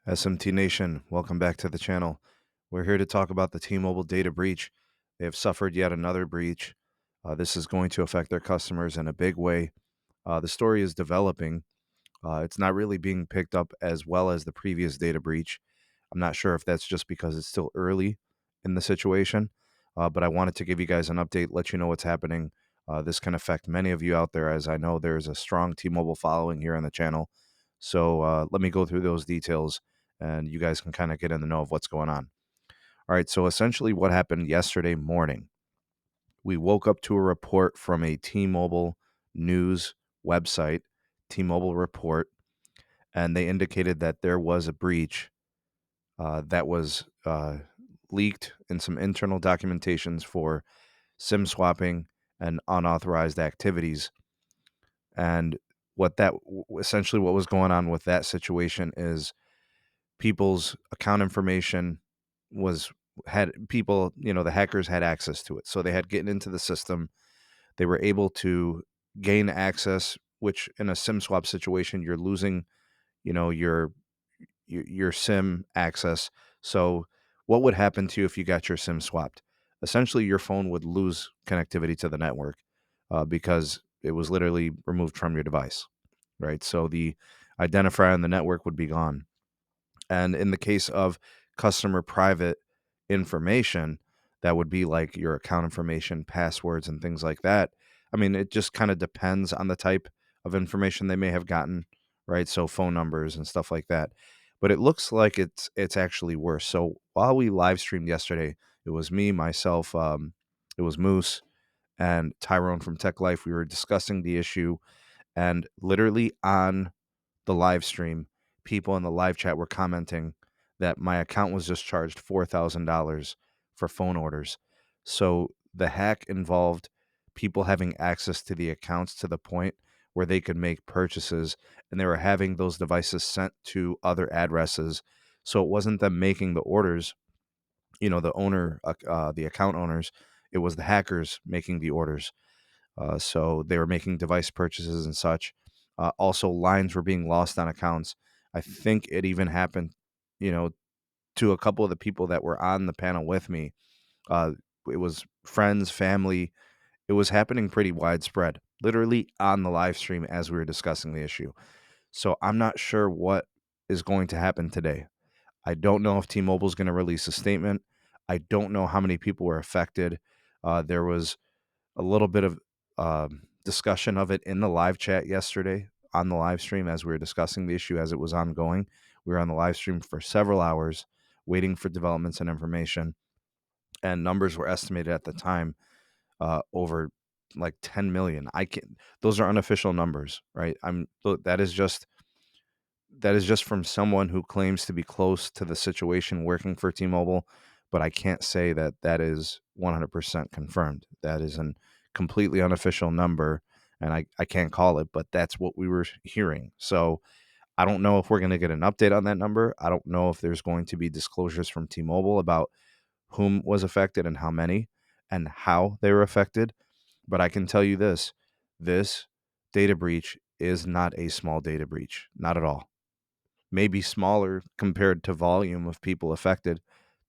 SMT Nation, welcome back to the channel. We're here to talk about the T-Mobile data breach. They have suffered yet another breach. This is going to affect their customers in a big way. The story is developing. It's not really being picked up as well as the previous data breach. I'm not sure if that's just because it's still early in the situation, but I wanted to give you guys an update, let you know what's happening. This can affect many of you out there, as I know there's a strong T-Mobile following here on the channel. So let me go through those details, and you guys can kind of get in the know of what's going on. All right, so essentially what happened yesterday morning, we woke up to a report from a T-Mobile news website, T-Mobile Report, and they indicated that there was a breach that was leaked in some internal documentations for SIM swapping and unauthorized activities. And essentially what was going on with that situation is people's account information had people, the hackers had access to it. So they had gotten into the system. They were able to gain access, which in a SIM swap situation, you're losing, your SIM access. So what would happen to you if you got your SIM swapped? Essentially, your phone would lose connectivity to the network because it was literally removed from your device, right? So the identifier on the network would be gone. And in the case of customer private information, that would be like your account information, passwords, and things like that. I mean, it just kind of depends on the type of information they may have gotten, right? So phone numbers and stuff like that. But it looks like it's actually worse. So while we live streamed yesterday, it was me, myself, it was Moose and Tyrone from Tech Life. We were discussing the issue, and literally on the live stream, people in the live chat were commenting that my account was just charged $4,000 for phone orders. So the hack involved people having access to the accounts to the point where they could make purchases, and they were having those devices sent to other addresses. So it wasn't them making the orders, the account owners. It was the hackers making the orders. So they were making device purchases and such. Also, lines were being lost on accounts. I think it even happened, you know, to a couple of the people that were on the panel with me. Uh, it was friends, family. It was happening pretty widespread, literally on the live stream as we were discussing the issue. So I'm not sure what is going to happen today. I don't know if T-Mobile is going to release a statement. I don't know how many people were affected. There was a little bit of discussion of it in the live chat yesterday on the live stream as we were discussing the issue as it was ongoing. We were on the live stream for several hours waiting for developments and information, and numbers were estimated at the time over like 10 million. Those are unofficial numbers, right? That is just from someone who claims to be close to the situation working for T-Mobile, but I can't say that that is 100% confirmed. That is a completely unofficial number, and I can't call it, but that's what we were hearing. So I don't know if we're going to get an update on that number. I don't know if there's going to be disclosures from T-Mobile about whom was affected and how many and how they were affected. But I can tell you this data breach is not a small data breach, not at all. Maybe smaller compared to volume of people affected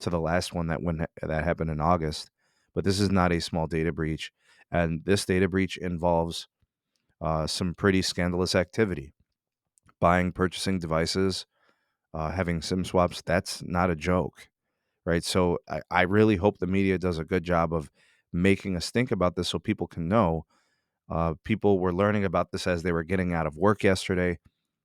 to the last one that happened in August, but this is not a small data breach, and this data breach involves some pretty scandalous activity, purchasing devices, having SIM swaps. That's not a joke, right? So I really hope the media does a good job of making us think about this so people can know. People were learning about this as they were getting out of work yesterday.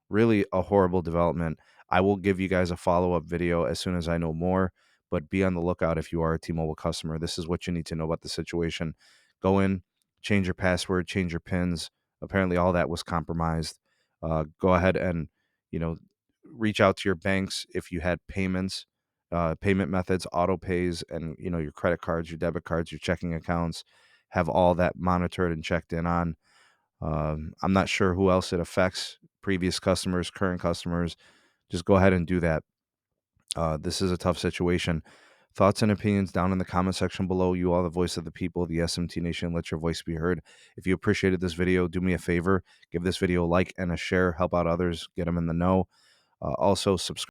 Really a horrible development. I will give you guys a follow-up video as soon as I know more, but be on the lookout if you are a T-Mobile customer. This is what you need to know about the situation. Go in, change your password, change your PINs. Apparently all that was compromised. Go ahead and, you know, reach out to your banks if you had payment methods, auto pays, and, your credit cards, your debit cards, your checking accounts. Have all that monitored and checked in on. I'm not sure who else it affects, previous customers, current customers. Just go ahead and do that. This is a tough situation. Thoughts and opinions down in the comment section below. You are the voice of the people, the SMT Nation. Let your voice be heard. If you appreciated this video, do me a favor. Give this video a like and a share. Help out others. Get them in the know. Also, subscribe.